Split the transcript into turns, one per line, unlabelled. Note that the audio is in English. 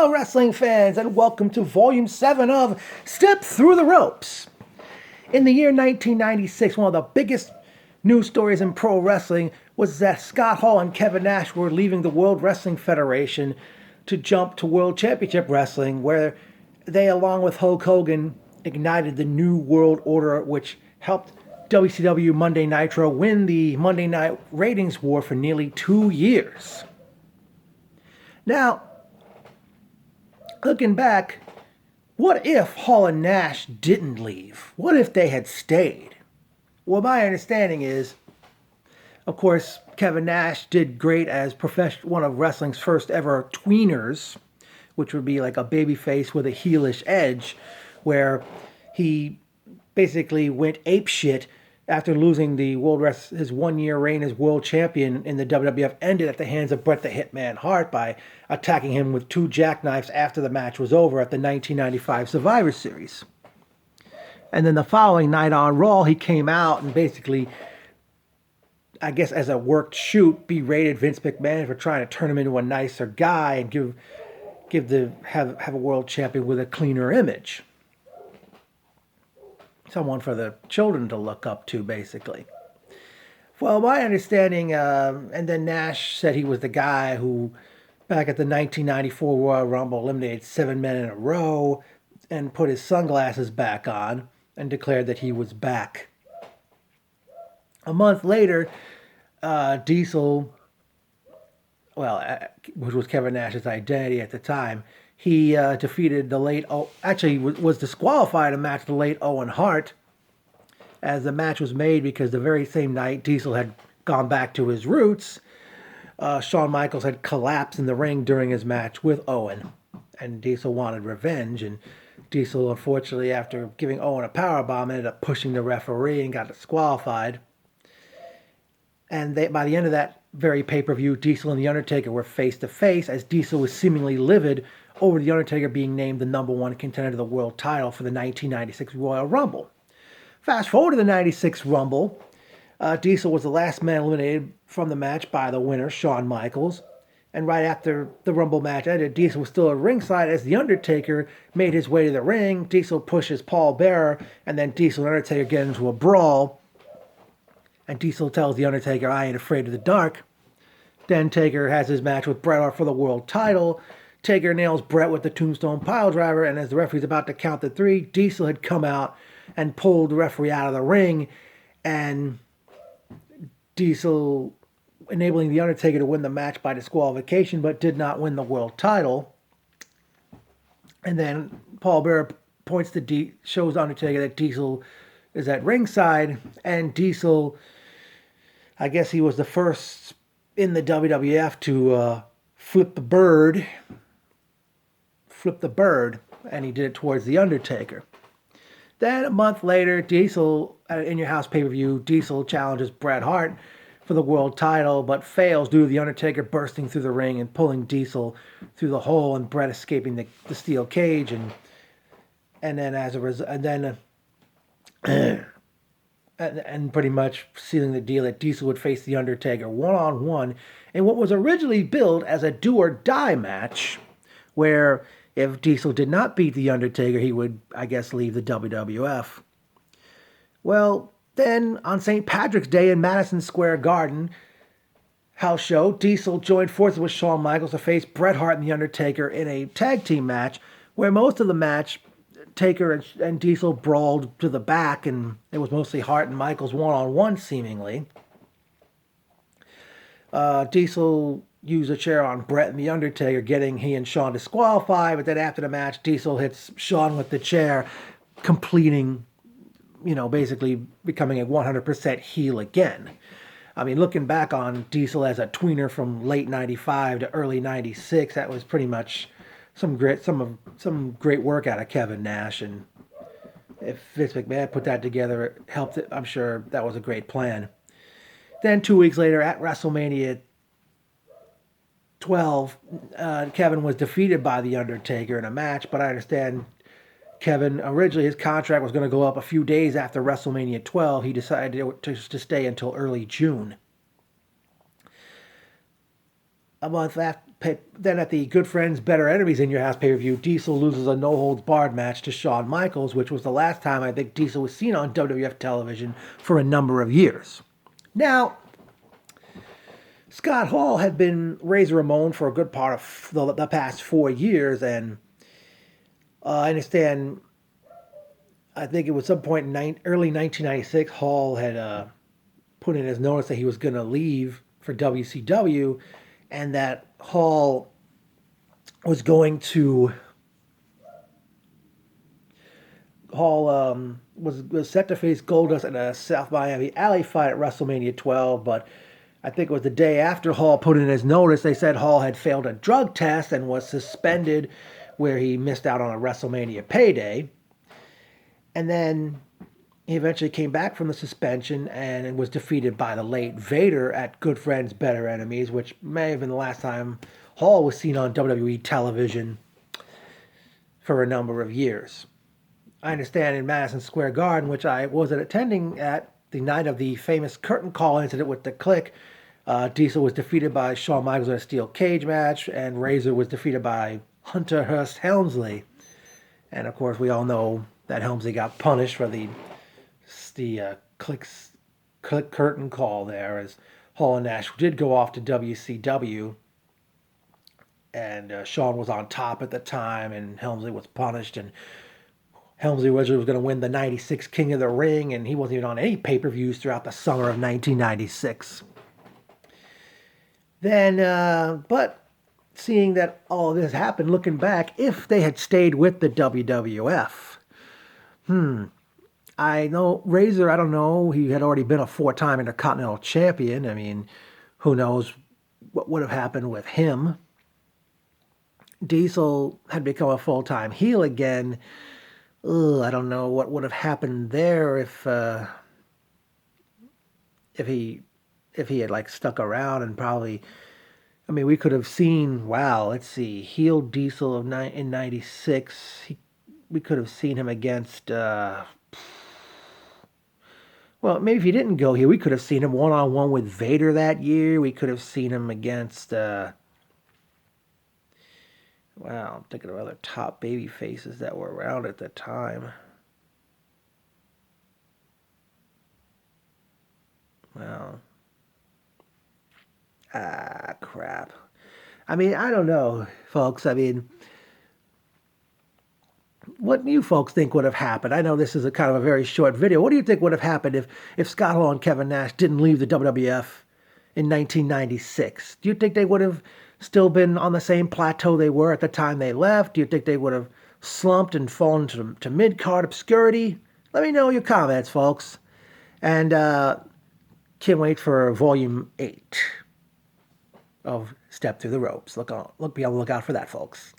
Hello, wrestling fans, and welcome to Volume 7 of Step Through the Ropes. In the year 1996, one of the biggest news stories in pro wrestling was that Scott Hall and Kevin Nash were leaving the World Wrestling Federation to jump to World Championship Wrestling, where they, along with Hulk Hogan, ignited the New World Order, which helped WCW Monday Nitro win the Monday Night Ratings War for nearly 2 years. Now, looking back, what if Hall and Nash didn't leave? What if they had stayed? Well, my understanding is, of course, Kevin Nash did great as one of wrestling's first ever tweeners, which would be like a babyface with a heelish edge, where he basically went apeshit after losing the his 1 year reign as world champion in the WWF ended at the hands of Bret the Hitman Hart by attacking him with 2 jackknives after the match was over at the 1995 Survivor Series. And then the following night on Raw, he came out and basically, I guess as a worked shoot, berated Vince McMahon for trying to turn him into a nicer guy and have a world champion with a cleaner image. Someone for the children to look up to, basically. Well, my understanding, and then Nash said he was the guy who, back at the 1994 Royal Rumble, eliminated 7 men in a row and put his sunglasses back on and declared that he was back. A month later, Diesel, which was Kevin Nash's identity at the time, he defeated the late, was disqualified in a match with the late Owen Hart, as the match was made because the very same night Diesel had gone back to his roots. Shawn Michaels had collapsed in the ring during his match with Owen, and Diesel wanted revenge, and Diesel, unfortunately, after giving Owen a powerbomb, ended up pushing the referee and got disqualified. And by the end of that very pay-per-view, Diesel and The Undertaker were face-to-face, as Diesel was seemingly livid over The Undertaker being named the number 1 contender to the world title for the 1996 Royal Rumble. Fast forward to the 96 Rumble, Diesel was the last man eliminated from the match by the winner, Shawn Michaels. And right after the Rumble match ended, Diesel was still at ringside as The Undertaker made his way to the ring. Diesel pushes Paul Bearer, and then Diesel and Undertaker get into a brawl. And Diesel tells The Undertaker, "I ain't afraid of the dark." Then Taker has his match with Bret Hart for the world title. Taker nails Bret with the Tombstone Piledriver, and as the referee's about to count to 3, Diesel had come out and pulled the referee out of the ring, and Diesel enabling The Undertaker to win the match by disqualification, but did not win the world title. And then Paul Bearer shows Undertaker that Diesel is at ringside, and Diesel, I guess he was the first in the WWF to flip the bird, and he did it towards The Undertaker. Then a month later, Diesel, at an In Your House pay-per-view, Diesel challenges Bret Hart for the world title, but fails due to The Undertaker bursting through the ring and pulling Diesel through the hole, and Bret escaping the steel cage, and then as a result, and pretty much sealing the deal that Diesel would face The Undertaker one-on-one in what was originally billed as a do-or-die match, where if Diesel did not beat The Undertaker, he would, I guess, leave the WWF. Well, then, on St. Patrick's Day in Madison Square Garden house show, Diesel joined forces with Shawn Michaels to face Bret Hart and The Undertaker in a tag team match, where most of the match, Taker and Diesel brawled to the back, and it was mostly Hart and Michaels one-on-one, seemingly. Diesel used a chair on Bret and The Undertaker, getting he and Shawn disqualified, but then after the match, Diesel hits Shawn with the chair, completing, basically becoming a 100% heel again. I mean, looking back on Diesel as a tweener from late 95 to early 96, that was pretty much some great work out of Kevin Nash, and if Vince McMahon put that together, it helped it. I'm sure that was a great plan. Then 2 weeks later at WrestleMania 12, Kevin was defeated by The Undertaker in a match, but I understand Kevin, originally his contract was going to go up a few days after WrestleMania 12. He decided to stay until early June. A month Then at the Good Friends, Better Enemies in Your House pay-per-view, Diesel loses a no-holds-barred match to Shawn Michaels, which was the last time I think Diesel was seen on WWF television for a number of years. Now, Scott Hall had been Razor Ramon for a good part of the past 4 years, and I understand, I think it was some point in early 1996, Hall had put in his notice that he was going to leave for WCW, and that Hall was going to was set to face Goldust in a South Miami Alley fight at WrestleMania 12, but I think it was the day after Hall put in his notice, they said Hall had failed a drug test and was suspended, where he missed out on a WrestleMania payday. And then he eventually came back from the suspension and was defeated by the late Vader at Good Friends, Better Enemies, which may have been the last time Hall was seen on WWE television for a number of years. I understand in Madison Square Garden, which I wasn't attending at the night of the famous curtain call incident with the Click, Diesel was defeated by Shawn Michaels in a steel cage match, and Razor was defeated by Hunter Hearst Helmsley. And of course, we all know that Helmsley got punished for the Click curtain call there, as Hall and Nash did go off to WCW, and Shawn was on top at the time, and Helmsley was punished, and Helmsley was going to win the 96 King of the Ring, and he wasn't even on any pay-per-views throughout the summer of 1996. Then, but seeing that all of this happened, looking back, if they had stayed with the WWF, I know Razor, I don't know, he had already been a 4-time Intercontinental Champion. I mean, who knows what would have happened with him. Diesel had become a full-time heel again. I don't know what would have happened there if he had like stuck around, and probably, I mean, we could have seen, wow, let's see, heel Diesel in 96. We could have seen him against, well, maybe if he didn't go here, we could have seen him one-on-one with Vader that year. We could have seen him against, wow, I'm thinking of other top baby faces that were around at the time. Well, crap. I mean, I don't know, folks. I mean, what do you folks think would have happened? I know this is a kind of a very short video. What do you think would have happened if Scott Hall and Kevin Nash didn't leave the WWF in 1996? Do you think they would have still been on the same plateau they were at the time they left? Do you think they would have slumped and fallen to mid-card obscurity? Let me know your comments, folks. And can't wait for Volume 8 of Step Through the Ropes. Be on the lookout for that, folks.